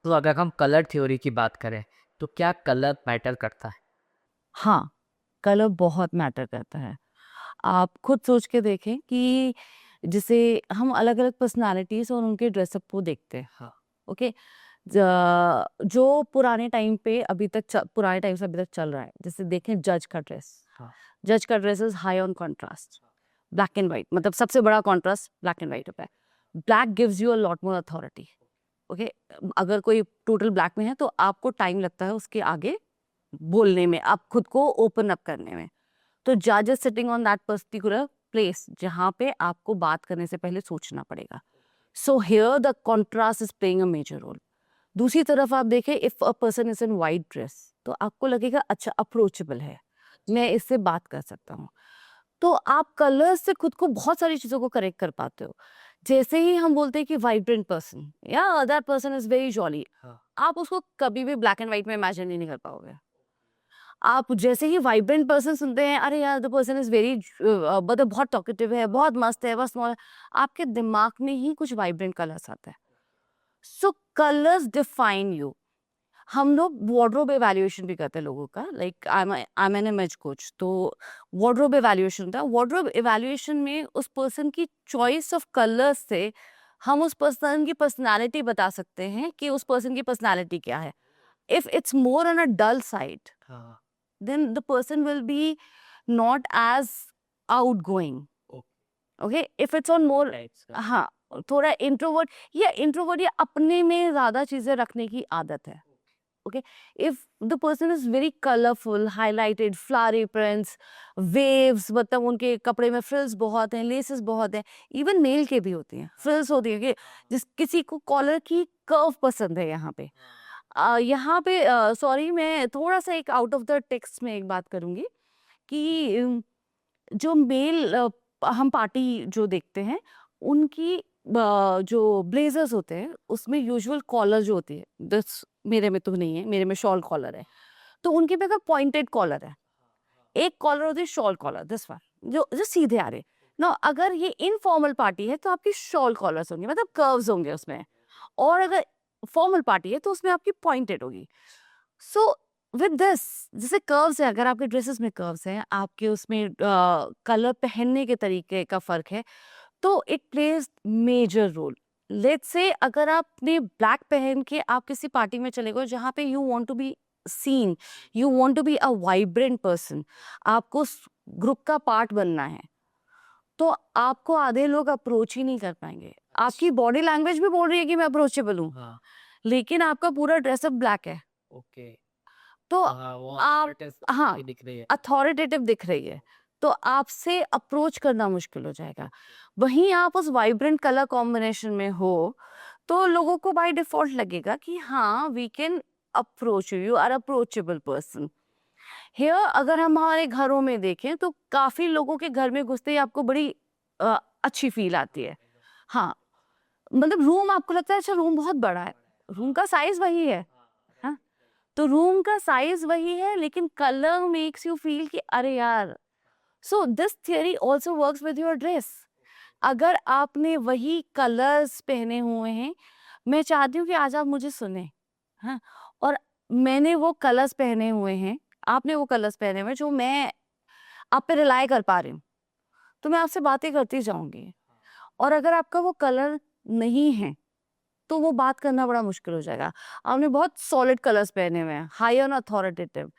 तो अगर हम कलर थ्योरी की बात करें तो क्या कलर मैटर करता है? हाँ, कलर बहुत मैटर करता है। आप खुद सोच के देखें कि जैसे हम अलग-अलग पर्सनैलिटीज़ और उनके ड्रेसअप को देखते हैं, हाँ। ओके? जो पुराने टाइम से अभी तक चल रहा है, जैसे देखें जज का ड्रेस। हाँ। जज का dress is high on contrast, black and white, मतलब सबसे बड़ा कॉन्ट्रास्ट ब्लैक एंड व्हाइट होता है। Black gives you a lot more authority, okay? अगर कोई टोटल ब्लैक में है तो आपको टाइम लगता है उसके आगे बोलने में, आप खुद को ओपन अप करने में। तो जज is sitting on that particular place जहाँ पे आपको बात करने से पहले सोचना पड़ेगा। So here the contrast is playing a major role. दूसरी तरफ आप देखें, if a person is in white dress तो आपको लगेगा अच्छा अप्रोचेबल है, मैं इससे बात कर सकता हूँ। तो आप कलर्स से खुद को बहुत सारी चीजों को करेक्ट कर पाते हो। जैसे ही हम बोलते हैं कि वाइब्रेंट पर्सन या that person is very jolly, हाँ। आप उसको कभी भी ब्लैक एंड व्हाइट में इमेजिन ही नहीं कर पाओगे। आप जैसे ही वाइब्रेंट पर्सन सुनते हैं, अरे यार द पर्सन इज वेरी मतलब बहुत टॉकेटिव है, बहुत मस्त है, बस आपके दिमाग में ही कुछ वाइब्रेंट कलर्स आता है। सो कलर्स डिफाइन यू। हम लोग वार्डरोब एवैल्यूएशन भी करते हैं लोगों का, like I am an image coach, तो वार्डरोब एवैल्यूएशन होता है। वार्डरोब एवैल्यूएशन में उस पर्सन की चॉइस ऑफ कलर्स से हम उस पर्सन की पर्सनालिटी बता सकते हैं कि उस पर्सन की पर्सनालिटी क्या है। If it's more on a dull side, हाँ। then the person will be not as outgoing. Okay, if it's on more, right. हाँ, थोड़ा इंट्रोवर्ट या इंट्रोवर्ट या अपने में ज्यादा चीजें रखने की आदत है। Okay, if the person is very colourful, highlighted, Phulari prints, waves, मतलब उनके कपड़े में फ्रिल्स बहुत हैं, लेसेस बहुत हैं, इवन मेल के भी होती हैं फ्रिल्स होती है कि जिस किसी को कॉलर की कर्व पसंद है यहाँ पे। यहाँ पे सॉरी, मैं थोड़ा सा एक आउट ऑफ द टेक्स्ट में एक बात करूंगी कि जो मेल हम पार्टी जो देखते हैं उनकी जो ब्लेजर्स होते हैं उसमें यूजुअल कॉलर जो होती है, दिस मेरे में तो नहीं है, मेरे में शॉल कॉलर है, तो उनके पे अगर पॉइंटेड कॉलर है, एक कॉलर होती है शॉल कॉलर, दिस वन जो जो सीधे आ रहे ना। अगर ये इनफॉर्मल पार्टी है तो आपकी शॉल कॉलर्स होंगे, मतलब कर्व्स होंगे उसमें, और अगर फॉर्मल पार्टी है तो उसमें आपकी पॉइंटेड होगी। सो विद दिस, जैसे कर्व्स है, अगर आपके ड्रेसेस में कर्व्स हैं, आपके उसमें कलर पहनने के तरीके का फर्क है, तो it plays major role. Let's say अगर आपने ब्लैक पहन के आप किसी पार्टी में चले गए जहाँ पे you want to be seen, you want to be a vibrant person, आपको ग्रुप का पार्ट बनना है, तो आपको आधे लोग अप्रोच ही नहीं कर पाएंगे। आपकी बॉडी लैंग्वेज भी बोल रही है कि मैं अप्रोचेबल हूँ, हाँ। लेकिन आपका पूरा ड्रेसअप ब्लैक है, ओके। तो हाँ, वो आप, हाँ, ही दिख रही है। अथॉरिटेटिव दिख रही है, तो आपसे अप्रोच करना मुश्किल हो जाएगा। वहीं आप उस वाइब्रेंट कलर कॉम्बिनेशन में हो तो लोगों को बाय डिफॉल्ट लगेगा कि हाँ, we can approach you, you are approachable person. Here अगर हम हमारे घरों में देखें तो काफी लोगों के घर में घुसते ही आपको बड़ी अच्छी फील आती है। हाँ, मतलब रूम आपको लगता है अच्छा रूम बहुत बड़ा है, रूम का साइज वही है, हाँ, तो रूम का साइज वही है लेकिन कलर मेक्स यू फील कि अरे यार। So this theory also works with your dress. अगर आपने वही कलर्स पहने हुए हैं, मैं चाहती हूँ कि आज आप मुझे सुने, हाँ, और मैंने वो कलर्स पहने हुए हैं, आपने वो कलर्स पहने हुए हैं जो मैं आप पे रिलाई कर पा रही हूँ, तो मैं आपसे बातें करती जाऊंगी। और अगर आपका वो कलर नहीं है तो वो बात करना बड़ा मुश्किल हो जाएगा। आपने बहुत सॉलिड कलर्स पहने हुए हैं, हाई ऑन अथॉरिटेटिव,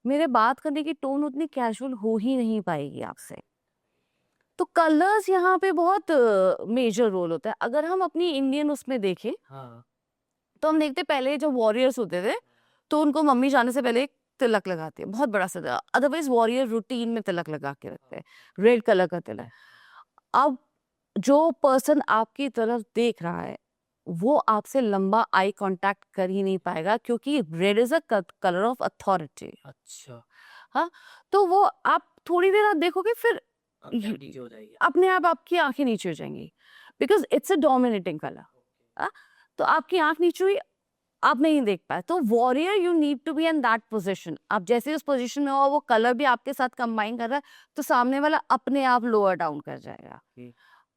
मेरे बात करने की टोन उतनी कैजुअल हो ही नहीं पाएगी आपसे। तो कलर्स यहाँ पे बहुत मेजर रोल होता है। अगर हम अपनी इंडियन उसमें देखें हाँ। तो हम देखते पहले जो वॉरियर्स होते थे तो उनको मम्मी जाने से पहले एक तिलक लगाती है, बहुत बड़ा सा तिलक, अदरवाइज वॉरियर रूटीन में तिलक लगा के रखते हैं, रेड कलर का तिलक। अब जो पर्सन आपकी तरफ देख रहा है वो आपसे लंबा आई कांटेक्ट कर ही नहीं पाएगा क्योंकि red is a colour of authority. अच्छा। हाँ, तो वो आप थोड़ी देर आप देखोगे फिर अपने आप नीचे हो जाएगी। अपने आप आपकी आंखें नीचे हो जाएंगी, because it's a dominating colour. तो आपकी आंख नीचे हुई, आप नहीं देख पाए, तो warrior you need to be in that position. आप जैसे उस पोजीशन में हो वो कलर भी आपके साथ कंबाइन कर रहा है तो सामने वाला अपने आप लोअर डाउन कर जाएगा। ओके।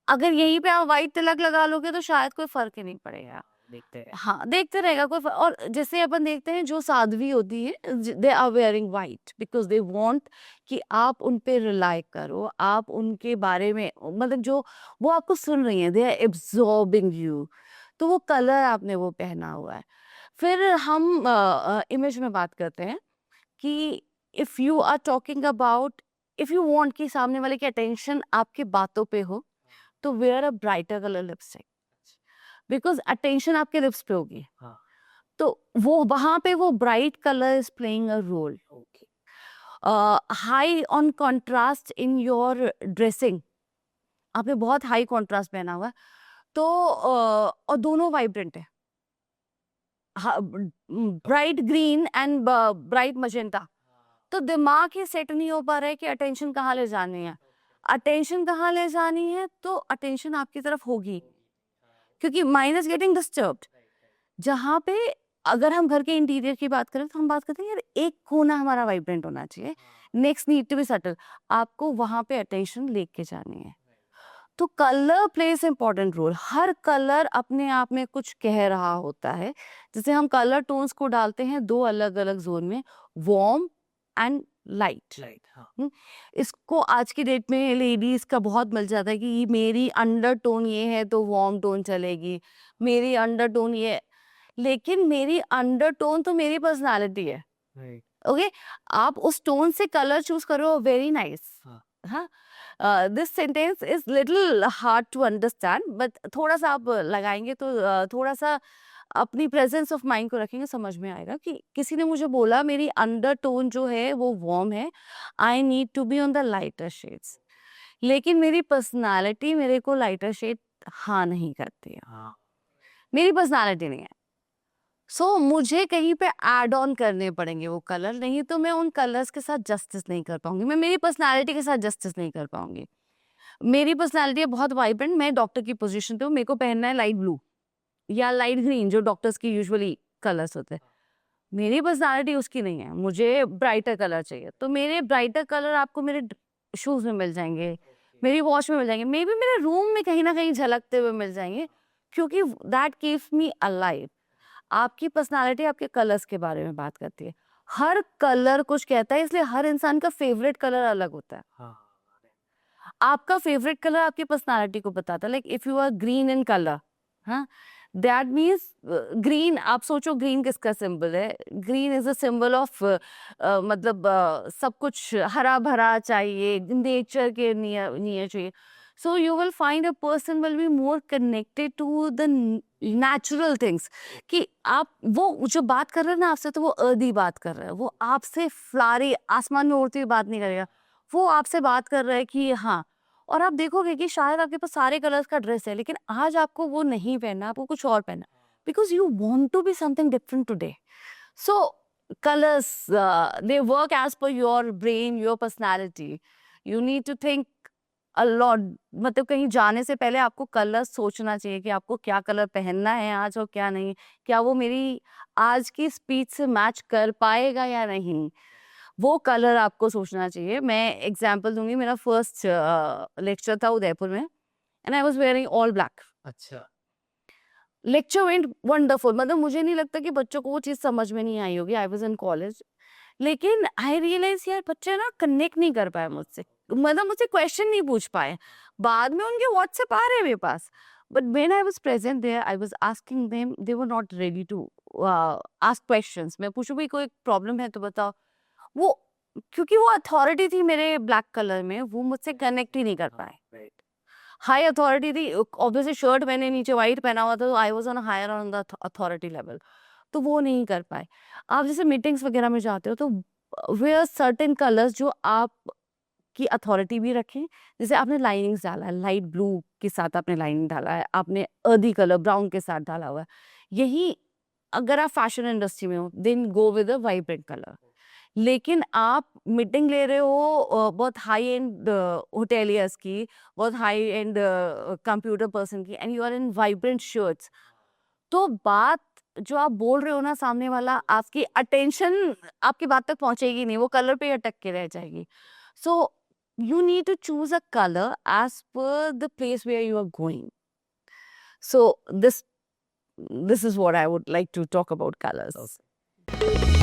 अगर यहीं पे आप व्हाइट तिलक लगा लोगे तो शायद कोई फर्क ही नहीं पड़ेगा। देखते हैं। हाँ, देखते रहेगा और जैसे अपन देखते हैं जो साध्वी होती है they are wearing white because they want कि आप उन पे रिलाई करो, आप उनके बारे में मतलब जो वो आपको सुन रही हैं, दे आर एब्जॉर्बिंग यू। तो वो कलर आपने वो पहना हुआ है। फिर हम इमेज में बात करते हैं कि if you are talking about, if you want कि सामने वाले की अटेंशन आपकी बातों पे हो, तो wear a brighter colour lipstick because attention आपके लिप्स पे होगी। हाँ। तो वो वहां पे वो bright colour is playing a role. Okay. High on contrast in your dressing, आपने बहुत हाई कंट्रास्ट पहना हुआ है, तो और दोनों वाइब्रेंट है, bright green and bright magenta, तो दिमाग ही सेट नहीं हो पा रहा है कि अटेंशन कहाँ ले जानी है। अटेंशन कहाँ ले जानी है, तो अटेंशन आपकी तरफ होगी क्योंकि माइंड इज गेटिंग डिस्टर्ब्ड। जहाँ पे अगर हम घर के इंटीरियर की बात करें तो हम बात करते हैं यार एक कोना हमारा वाइब्रेंट होना चाहिए, next need to be subtle, आपको वहां पे अटेंशन लेके जानी है। तो कलर प्लेस इंपॉर्टेंट रोल, हर कलर अपने आप में कुछ कह रहा होता है। जैसे हम कलर टोन्स को डालते हैं दो अलग अलग जोन में, वार्म एंड लाइट। लाइट, हाँ। इसको आज की डेट में लेडीज का बहुत मिल जाता है कि मेरी अंडर टोन ये है तो वार्म टोन चलेगी, मेरी अंडर टोन ये, लेकिन मेरी अंडर टोन तो मेरी पर्सनालिटी है। राइट। ओके, आप उस टोन से कलर चूज करो, वेरी नाइस। हाँ, this sentence is little hard to understand but थोड़ा सा आप लगाएंगे तो थोड़ा सा अपनी प्रेजेंस ऑफ माइंड को रखेंगे, समझ में आएगा कि किसी ने मुझे बोला मेरी अंडर टोन जो है वो वार्म है, I need to be on the lighter shades, लेकिन मेरी पर्सनालिटी मेरे को लाइटर शेड हाँ नहीं करती है, हाँ। मेरी पर्सनालिटी नहीं है। सो मुझे कहीं पे ऐड ऑन करने पड़ेंगे वो कलर, नहीं तो मैं उन कलर्स के साथ जस्टिस नहीं कर पाऊंगी, मैं मेरी पर्सनालिटी के साथ जस्टिस नहीं कर पाऊंगी। मेरी पर्सनालिटी है बहुत वाइब्रेंट, मैं डॉक्टर की पोजीशन पे हूँ, मेरे को पहनना है लाइट ब्लू या लाइट ग्रीन जो डॉक्टर्स की यूजुअली कलर्स होते हैं। मेरी पर्सनालिटी उसकी नहीं है, मुझे ब्राइटर कलर चाहिए, तो मेरे ब्राइटर कलर आपको मेरे शूज में मिल जाएंगे, मेरी वॉच में मिल जाएंगे, मे बी मेरे रूम में कहीं ना कहीं झलकते हुए मिल जाएंगे, क्योंकि दैट कीप्स मी अलाइव। आपकी पर्सनालिटी आपके कलर्स के बारे में बात करती है, हर कलर कुछ कहता है, इसलिए हर इंसान का फेवरेट कलर अलग होता है। हाँ। आपका फेवरेट कलर आपकी पर्सनालिटी को बताता है, like if you are green in colour, हाँ, दैट मीन्स ग्रीन, आप सोचो ग्रीन किसका सिंबल है, green is a symbol of मतलब सब कुछ हरा भरा चाहिए, नेचर के नियर नियर चाहिए। So you will find a person will be more connected to the natural things, कि आप वो जो बात कर रहे हैं ना आपसे, तो वो अर्दी बात कर रहा है, वो आपसे फ्लारी आसमान में उड़ती हुई बात नहीं करेगा, वो आपसे बात कर रहा है कि हाँ। और आप देखोगे कि शायद आपके पास सारे कलर्स का ड्रेस है, लेकिन आज आपको वो नहीं पहनना, आपको कुछ और पहनना, because you want to be something different today. So colours they work as per your brain, your personality, you need to think a lot. मतलब कहीं जाने से पहले आपको कलर सोचना चाहिए कि आपको क्या कलर पहनना है आज और क्या नहीं, क्या वो मेरी आज की स्पीच से मैच कर पाएगा या नहीं, वो कलर आपको सोचना चाहिए। मैं एग्जांपल दूंगी, मेरा फर्स्ट लेक्चर था उदयपुर में and I was wearing all black. अच्छा। लेक्चर वेंट वंडरफुल, मतलब मुझे नहीं लगता कि बच्चों को वो चीज़ समझ में नहीं आई होगी, आई वाज इन कॉलेज, लेकिन आई रियलाइज यार बच्चे ना कनेक्ट नहीं कर पाए मुझसे, मतलब मुझसे क्वेश्चन नहीं पूछ पाए, बाद में उनके व्हाट्सएप आ रहे हैं मेरे पास, but when I was present there I was asking them, they were not ready to ask questions. मैं पूछूं भाई कोई प्रॉब्लम है तो बताओ, वो क्योंकि वो अथॉरिटी थी मेरे ब्लैक कलर में, वो मुझसे कनेक्ट ही नहीं कर पाए। राइट। हाई अथॉरिटी थी, ऑब्वियसली शर्ट मैंने नीचे व्हाइट पहना हुआ था, तो I was on higher on the authority level, तो वो नहीं कर पाए। आप जैसे मीटिंग्स वगैरह में जाते हो तो वेयर सर्टेन कलर्स जो आप की अथॉरिटी भी रखें, जैसे आपने लाइनिंग्स डाला है, लाइट ब्लू के साथ आपने लाइनिंग डाला है, आपने अर्दी कलर ब्राउन के साथ डाला हुआ है, यही अगर आप फैशन इंडस्ट्री में हो then go with a vibrant colour. लेकिन आप मीटिंग ले रहे हो बहुत हाई एंड होटेलियर्स की, बहुत हाई एंड कंप्यूटर पर्सन की, and you are in vibrant shirts, तो बात जो आप बोल रहे हो ना, सामने वाला आपकी अटेंशन आपकी बात तक पहुंचेगी नहीं, वो कलर पे ही अटक के रह जाएगी। सो you need to choose a color as per the place where you are going. So this this is what I would like to talk about colors. Okay.